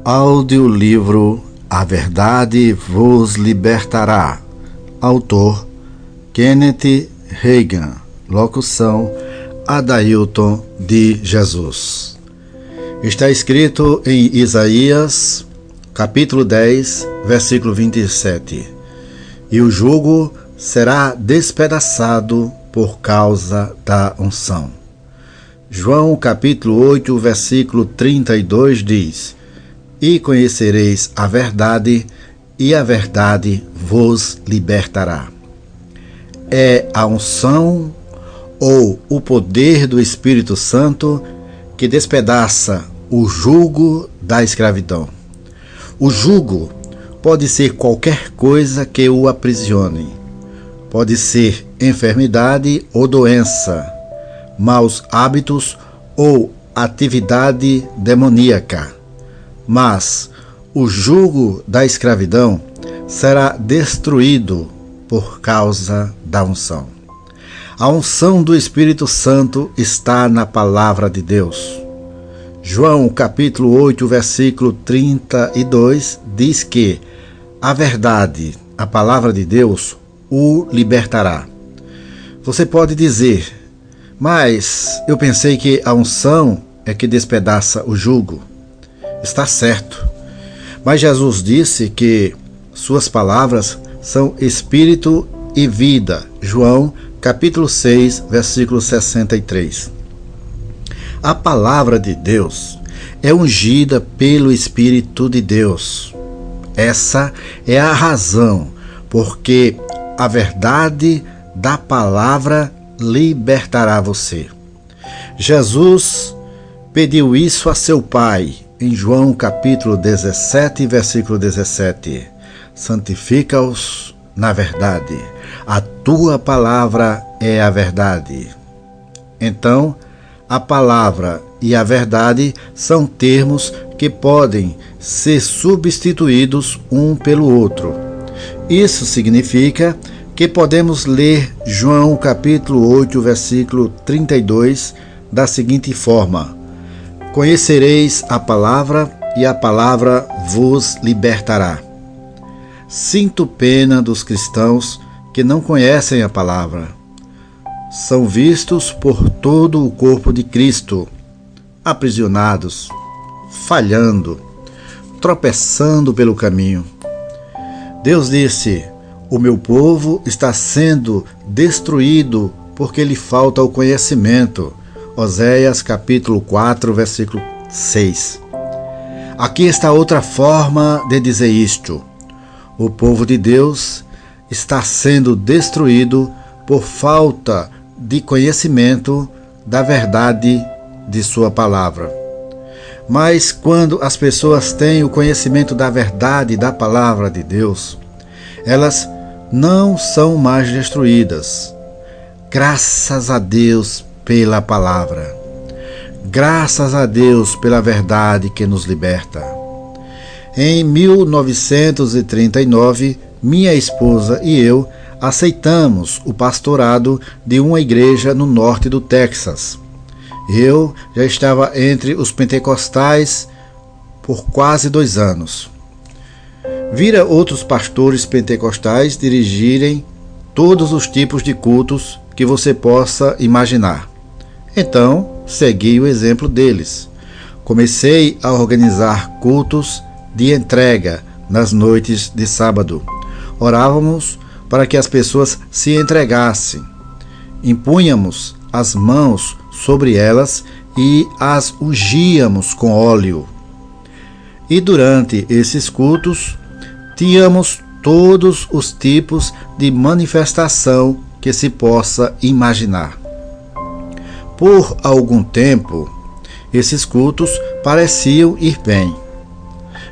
Audiolivro A Verdade Vos Libertará. Autor Kenneth Hagin. Locução Adailton de Jesus. Está escrito em Isaías, capítulo 10, versículo 27. E o jugo será despedaçado por causa da unção. João, capítulo 8, versículo 32 diz: E conhecereis a verdade, e a verdade vos libertará. É a unção ou o poder do Espírito Santo que despedaça o jugo da escravidão. O jugo pode ser qualquer coisa que o aprisione. Pode ser enfermidade ou doença, maus hábitos ou atividade demoníaca. Mas o jugo da escravidão será destruído por causa da unção. A unção do Espírito Santo está na palavra de Deus. João capítulo 8, versículo 32 diz que a verdade, a palavra de Deus, o libertará. Você pode dizer: mas eu pensei que a unção é que despedaça o jugo. Está certo, mas Jesus disse que suas palavras são espírito e vida. João capítulo 6, versículo 63. A palavra de Deus é ungida pelo Espírito de Deus. Essa é a razão porque a verdade da palavra libertará você. Jesus pediu isso a seu Pai em João capítulo 17, versículo 17. Santifica-os na verdade. A tua palavra é a verdade. Então, a palavra e a verdade são termos que podem ser substituídos um pelo outro. Isso significa que podemos ler João capítulo 8, versículo 32 da seguinte forma: Conhecereis a palavra e a palavra vos libertará. Sinto pena dos cristãos que não conhecem a palavra. São vistos por todo o corpo de Cristo, aprisionados, falhando, tropeçando pelo caminho. Deus disse: o meu povo está sendo destruído porque lhe falta o conhecimento. Oséias capítulo 4, versículo 6. Aqui está outra forma de dizer isto: o povo de Deus está sendo destruído por falta de conhecimento da verdade de sua palavra. Mas quando as pessoas têm o conhecimento da verdade da palavra de Deus, elas não são mais destruídas. Graças a Deus pela palavra. Graças a Deus pela verdade que nos liberta. Em 1939, minha esposa e eu aceitamos o pastorado de uma igreja no norte do Texas. Eu já estava entre os pentecostais por quase 2 anos. Vira outros pastores pentecostais dirigirem todos os tipos de cultos que você possa imaginar. Então, segui o exemplo deles. Comecei a organizar cultos de entrega nas noites de sábado. Orávamos para que as pessoas se entregassem. Impunhamos as mãos sobre elas e as ungíamos com óleo. E durante esses cultos, tínhamos todos os tipos de manifestação que se possa imaginar. Por algum tempo, esses cultos pareciam ir bem.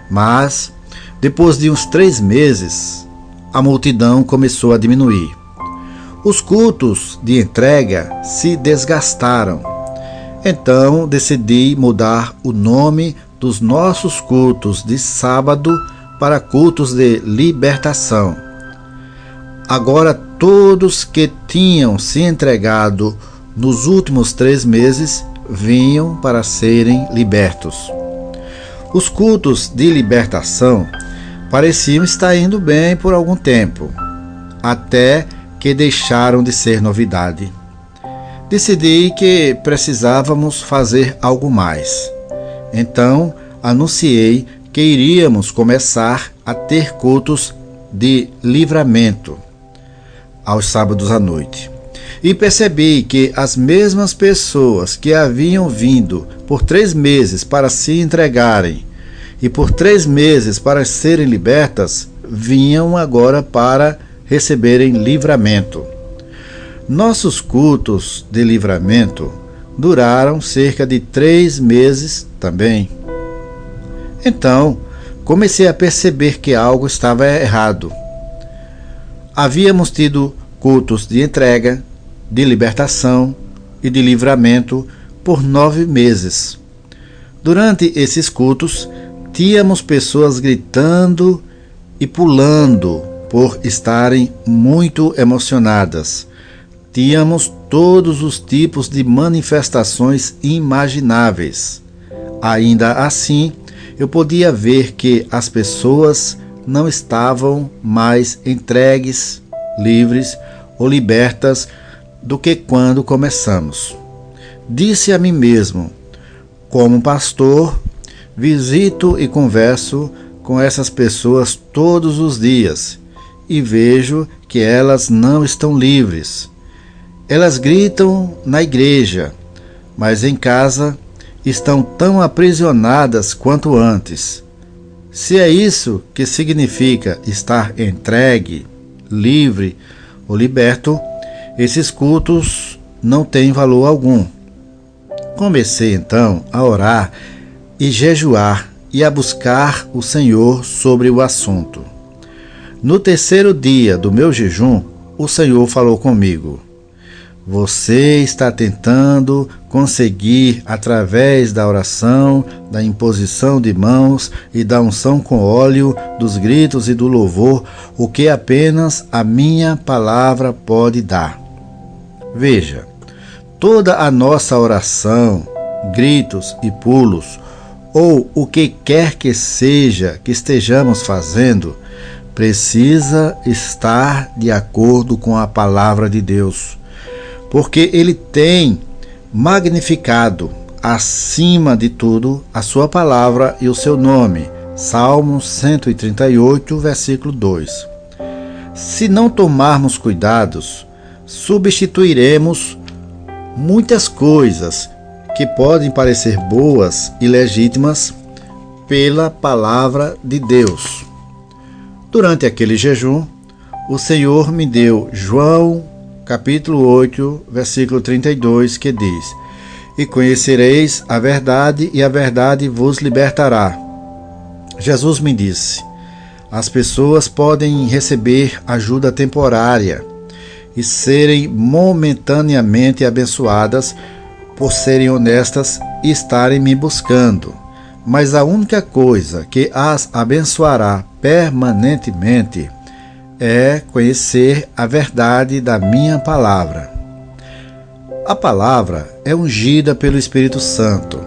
Mas, depois de uns 3 meses, a multidão começou a diminuir. Os cultos de entrega se desgastaram. Então, decidi mudar o nome dos nossos cultos de sábado para cultos de libertação. Agora, todos que tinham se entregado nos últimos 3 meses vinham para serem libertos. Os cultos de libertação pareciam estar indo bem por algum tempo, até que deixaram de ser novidade. Decidi que precisávamos fazer algo mais. Então, anunciei que iríamos começar a ter cultos de livramento aos sábados à noite. E percebi que as mesmas pessoas que haviam vindo por 3 meses para se entregarem e por 3 meses para serem libertas, vinham agora para receberem livramento. Nossos cultos de livramento duraram cerca de 3 meses também. Então, comecei a perceber que algo estava errado. Havíamos tido cultos de entrega, de libertação e de livramento por 9 meses. Durante esses cultos, tínhamos pessoas gritando e pulando por estarem muito emocionadas. Tínhamos todos os tipos de manifestações imagináveis. Ainda assim, eu podia ver que as pessoas não estavam mais entregues, livres ou libertas do que quando começamos. Disse a mim mesmo: como pastor, visito e converso com essas pessoas todos os dias e vejo que elas não estão livres. Elas gritam na igreja, mas em casa estão tão aprisionadas quanto antes. Se é isso que significa estar entregue, livre ou liberto, esses cultos não têm valor algum. Comecei então a orar e jejuar e a buscar o Senhor sobre o assunto. No 3º dia do meu jejum, o Senhor falou comigo: você está tentando conseguir, através da oração, da imposição de mãos e da unção com óleo, dos gritos e do louvor, o que apenas a minha palavra pode dar. Veja, toda a nossa oração, gritos e pulos, ou o que quer que seja que estejamos fazendo, precisa estar de acordo com a palavra de Deus, porque Ele tem magnificado, acima de tudo, a sua palavra e o seu nome. Salmo 138, versículo 2. Se não tomarmos cuidados, substituiremos muitas coisas que podem parecer boas e legítimas pela palavra de Deus. Durante aquele jejum, o Senhor me deu João capítulo 8, versículo 32, que diz: e conhecereis a verdade, e a verdade vos libertará. Jesus me disse: as pessoas podem receber ajuda temporária e serem momentaneamente abençoadas por serem honestas e estarem me buscando, mas a única coisa que as abençoará permanentemente é conhecer a verdade da minha palavra. A palavra é ungida pelo Espírito Santo,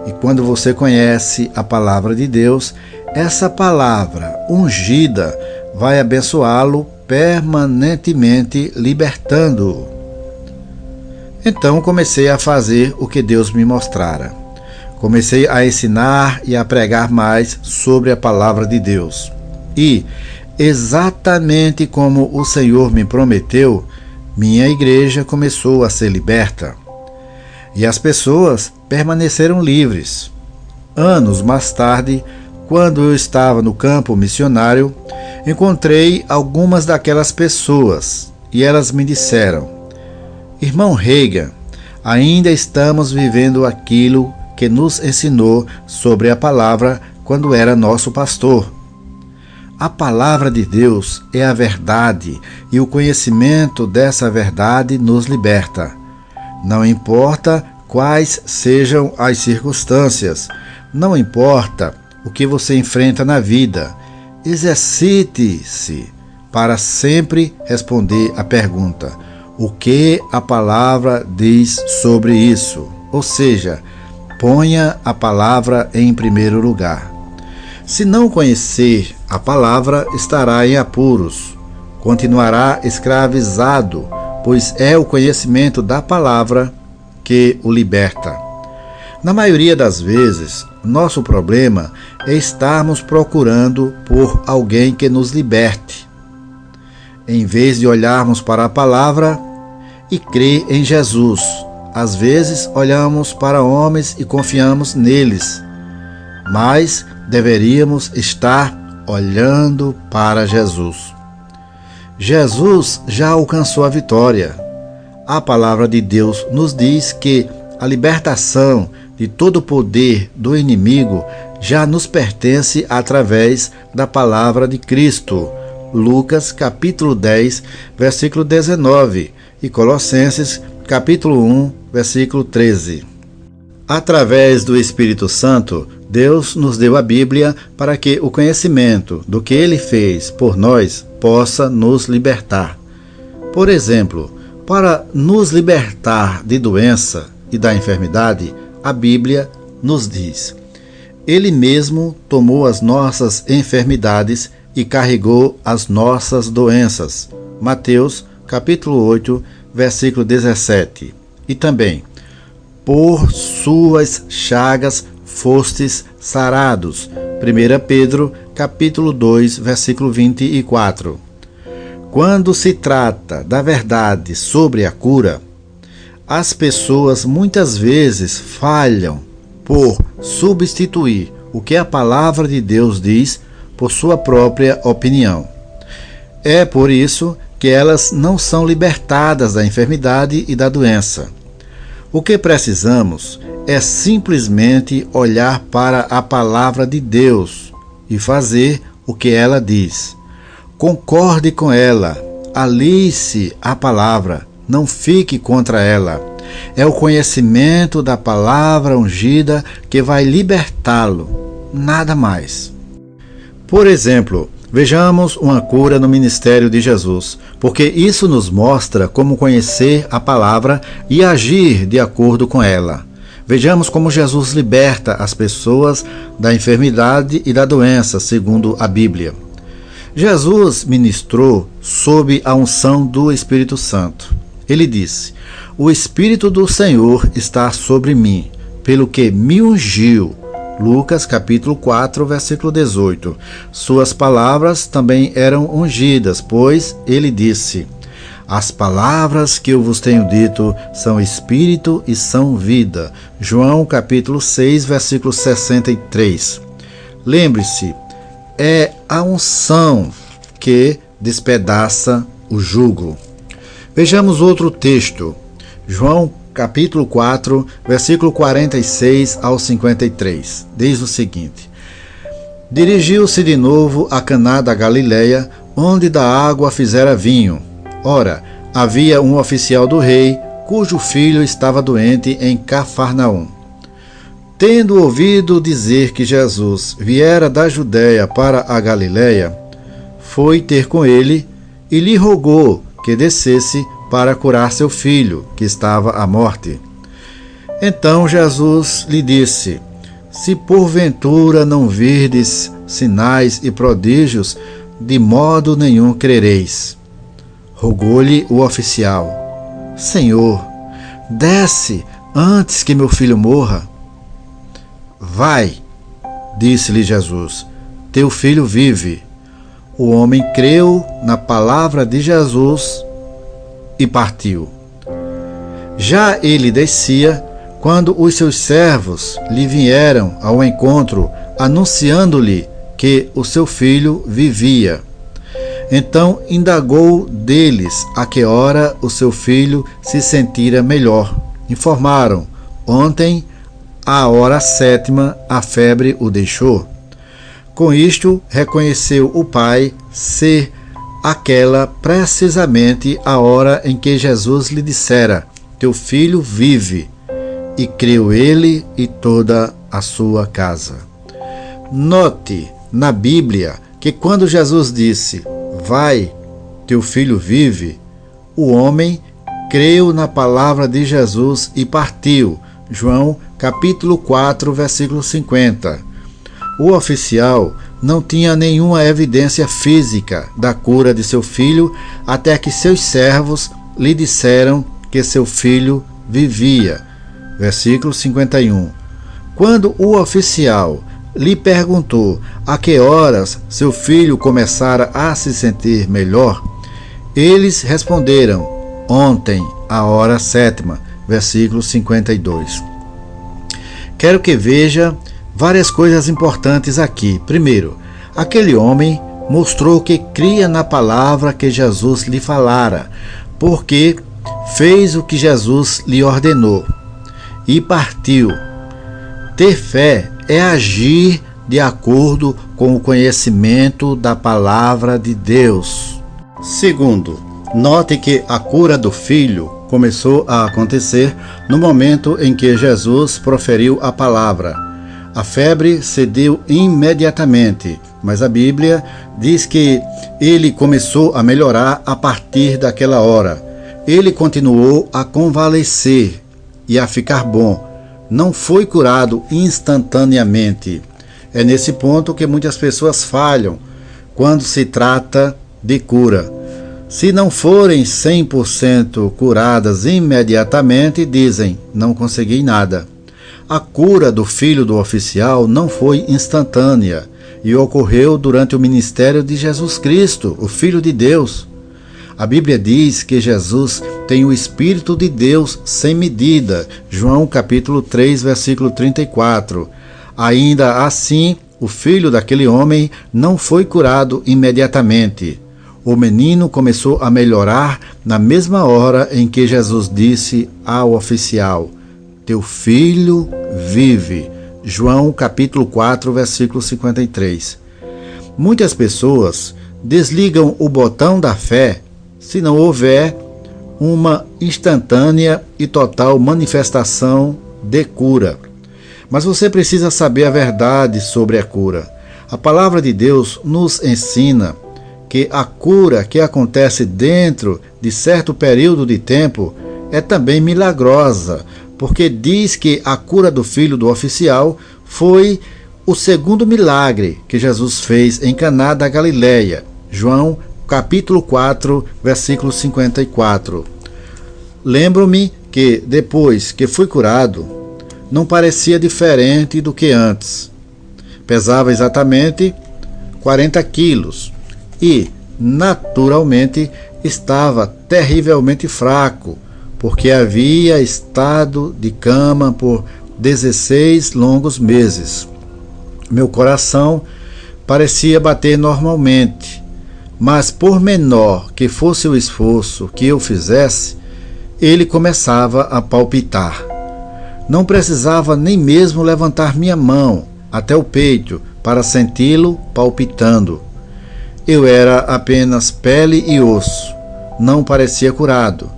e quando você conhece a palavra de Deus, essa palavra ungida vai abençoá-lo permanentemente, libertando-o. Então comecei a fazer o que Deus me mostrara. Comecei a ensinar e a pregar mais sobre a palavra de Deus. E, exatamente como o Senhor me prometeu, minha igreja começou a ser liberta. E as pessoas permaneceram livres. Anos mais tarde, quando eu estava no campo missionário, encontrei algumas daquelas pessoas e elas me disseram: irmão Reagan, ainda estamos vivendo aquilo que nos ensinou sobre a palavra quando era nosso pastor. A palavra de Deus é a verdade e o conhecimento dessa verdade nos liberta. Não importa quais sejam as circunstâncias, não importa o que você enfrenta na vida, exercite-se para sempre responder a pergunta: o que a palavra diz sobre isso? Ou seja, Ponha a palavra em primeiro lugar. Se não conhecer a palavra, estará em apuros, continuará escravizado, pois é o conhecimento da palavra que o liberta. Na maioria das vezes, nosso problema é estarmos procurando por alguém que nos liberte, em vez de olharmos para a palavra e crer em Jesus. Às vezes, olhamos para homens e confiamos neles, mas deveríamos estar olhando para Jesus. Jesus já alcançou a vitória. A palavra de Deus nos diz que a libertação de todo o poder do inimigo já nos pertence através da palavra de Cristo. Lucas capítulo 10, versículo 19 e Colossenses capítulo 1, versículo 13. Através do Espírito Santo, Deus nos deu a Bíblia para que o conhecimento do que Ele fez por nós possa nos libertar. Por exemplo, para nos libertar de doença e da enfermidade, a Bíblia nos diz: Ele mesmo tomou as nossas enfermidades e carregou as nossas doenças. Mateus capítulo 8, versículo 17. E também: por suas chagas fostes sarados. 1 Pedro, capítulo 2, versículo 24. Quando se trata da verdade sobre a cura, as pessoas muitas vezes falham por substituir o que a palavra de Deus diz por sua própria opinião. É por isso que elas não são libertadas da enfermidade e da doença. O que precisamos é simplesmente olhar para a palavra de Deus e fazer o que ela diz. Concorde com ela, alie-se à palavra, não fique contra ela. É o conhecimento da palavra ungida que vai libertá-lo, nada mais. Por exemplo, vejamos uma cura no ministério de Jesus, porque isso nos mostra como conhecer a palavra e agir de acordo com ela. Vejamos como Jesus liberta as pessoas da enfermidade e da doença, segundo a Bíblia. Jesus ministrou sob a unção do Espírito Santo. Ele disse: o Espírito do Senhor está sobre mim, pelo que me ungiu. Lucas capítulo 4, versículo 18. Suas palavras também eram ungidas, pois ele disse: as palavras que eu vos tenho dito são espírito e são vida. João capítulo 6, versículo 63. Lembre-se, é a unção que despedaça o jugo. Vejamos outro texto. João capítulo 4, versículo 46 ao 53. Diz o seguinte: dirigiu-se de novo a Caná da Galileia, onde da água fizera vinho. Ora, havia um oficial do rei, cujo filho estava doente em Cafarnaum. Tendo ouvido dizer que Jesus viera da Judéia para a Galileia, foi ter com ele e lhe rogou que descesse para curar seu filho, que estava à morte. Então Jesus lhe disse: se porventura não virdes sinais e prodígios, de modo nenhum crereis. Rogou-lhe o oficial: Senhor, desce antes que meu filho morra. Vai, disse-lhe Jesus, teu filho vive. O homem creu na palavra de Jesus e partiu. Já ele descia, quando os seus servos lhe vieram ao encontro, anunciando-lhe que o seu filho vivia. Então indagou deles a que hora o seu filho se sentira melhor. Informaram: ontem, à hora 7ª, a febre o deixou. Com isto, reconheceu o pai ser aquela precisamente a hora em que Jesus lhe dissera: teu filho vive. E creu ele e toda a sua casa. Note na Bíblia que quando Jesus disse: vai, teu filho vive, o homem creu na palavra de Jesus e partiu. João capítulo 4, versículo 50. O oficial não tinha nenhuma evidência física da cura de seu filho até que seus servos lhe disseram que seu filho vivia. Versículo 51. Quando o oficial lhe perguntou a que horas seu filho começara a se sentir melhor, eles responderam: ontem, à hora 7ª. Versículo 52. Quero que veja várias coisas importantes aqui. Primeiro, aquele homem mostrou que cria na palavra que Jesus lhe falara, porque fez o que Jesus lhe ordenou e partiu. Ter fé é agir de acordo com o conhecimento da palavra de Deus. Segundo, note que a cura do filho começou a acontecer no momento em que Jesus proferiu a palavra. A febre cedeu imediatamente, mas a Bíblia diz que ele começou a melhorar a partir daquela hora. Ele continuou a convalescer e a ficar bom. Não foi curado instantaneamente. É nesse ponto que muitas pessoas falham quando se trata de cura. Se não forem 100% curadas imediatamente, dizem: não consegui nada. A cura do filho do oficial não foi instantânea e ocorreu durante o ministério de Jesus Cristo, o Filho de Deus. A Bíblia diz que Jesus tem o Espírito de Deus sem medida. João capítulo 3, versículo 34. Ainda assim, o filho daquele homem não foi curado imediatamente. O menino começou a melhorar na mesma hora em que Jesus disse ao oficial: teu filho vive. João capítulo 4, versículo 53. Muitas pessoas desligam o botão da fé se não houver uma instantânea e total manifestação de cura. Mas você precisa saber a verdade sobre a cura. A palavra de Deus nos ensina que a cura que acontece dentro de certo período de tempo é também milagrosa, porque diz que a cura do filho do oficial foi o segundo milagre que Jesus fez em Caná da Galileia. João capítulo 4, versículo 54. Lembro-me que depois que fui curado, não parecia diferente do que antes. Pesava exatamente 40 quilos e, naturalmente, estava terrivelmente fraco, porque havia estado de cama por 16 longos meses. Meu coração parecia bater normalmente, mas por menor que fosse o esforço que eu fizesse, ele começava a palpitar. Não precisava nem mesmo levantar minha mão até o peito para senti-lo palpitando. Eu era apenas pele e osso, não parecia curado,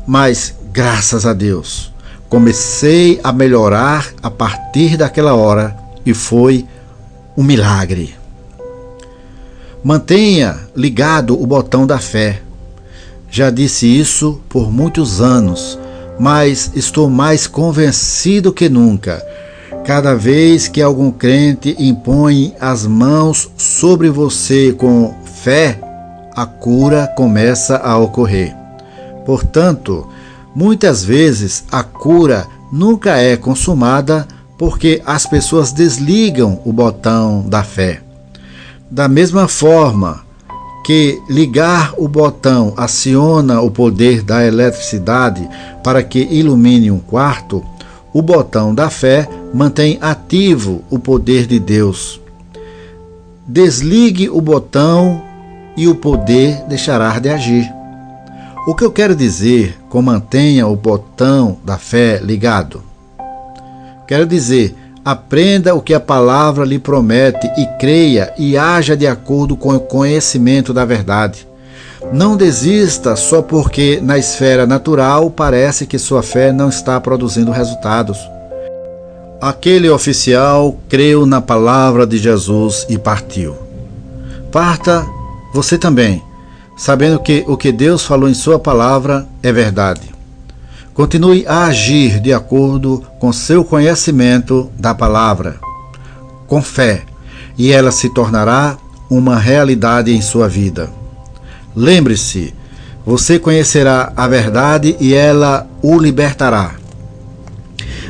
mas, graças a Deus, comecei a melhorar a partir daquela hora e foi um milagre. Mantenha ligado o botão da fé. Já disse isso por muitos anos, mas estou mais convencido que nunca. Cada vez que algum crente impõe as mãos sobre você com fé, a cura começa a ocorrer. Portanto, muitas vezes a cura nunca é consumada porque as pessoas desligam o botão da fé. Da mesma forma que ligar o botão aciona o poder da eletricidade para que ilumine um quarto, o botão da fé mantém ativo o poder de Deus. Desligue o botão e o poder deixará de agir. O que eu quero dizer com mantenha o botão da fé ligado? Quero dizer, aprenda o que a palavra lhe promete e creia e haja de acordo com o conhecimento da verdade. Não desista só porque na esfera natural parece que sua fé não está produzindo resultados. Aquele oficial creu na palavra de Jesus e partiu. Parta você também, sabendo que o que Deus falou em sua palavra é verdade. Continue a agir de acordo com seu conhecimento da palavra, com fé, e ela se tornará uma realidade em sua vida. Lembre-se, você conhecerá a verdade e ela o libertará.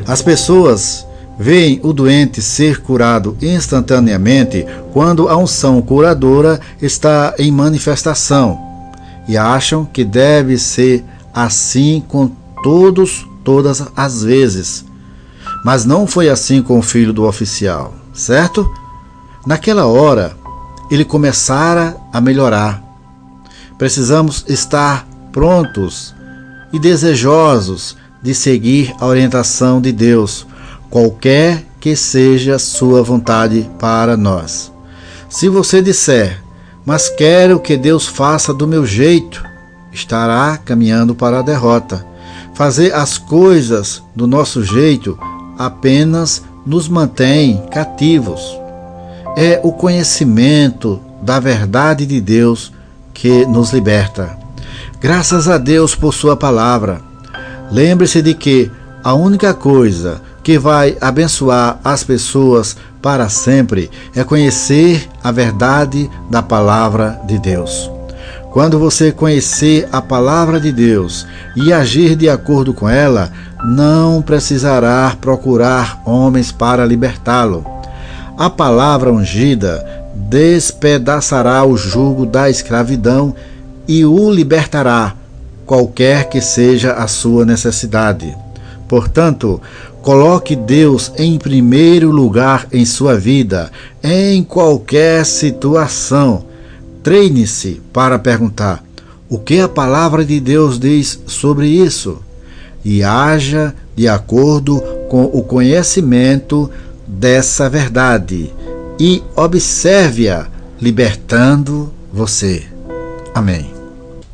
As pessoas veem o doente ser curado instantaneamente quando a unção curadora está em manifestação e acham que deve ser assim com todas as vezes. Mas não foi assim com o filho do oficial, certo? Naquela hora, ele começara a melhorar. Precisamos estar prontos e desejosos de seguir a orientação de Deus, qualquer que seja sua vontade para nós. Se você disser, mas quero que Deus faça do meu jeito, estará caminhando para a derrota. Fazer as coisas do nosso jeito apenas nos mantém cativos. É o conhecimento da verdade de Deus que nos liberta. Graças a Deus por sua palavra. Lembre-se de que a única coisa que vai abençoar as pessoas para sempre é conhecer a verdade da palavra de Deus. Quando você conhecer a palavra de Deus e agir de acordo com ela, não precisará procurar homens para libertá-lo. A palavra ungida despedaçará o jugo da escravidão e o libertará, qualquer que seja a sua necessidade. Portanto, coloque Deus em primeiro lugar em sua vida, em qualquer situação. Treine-se para perguntar: o que a palavra de Deus diz sobre isso? E haja de acordo com o conhecimento dessa verdade e observe-a libertando você. Amém.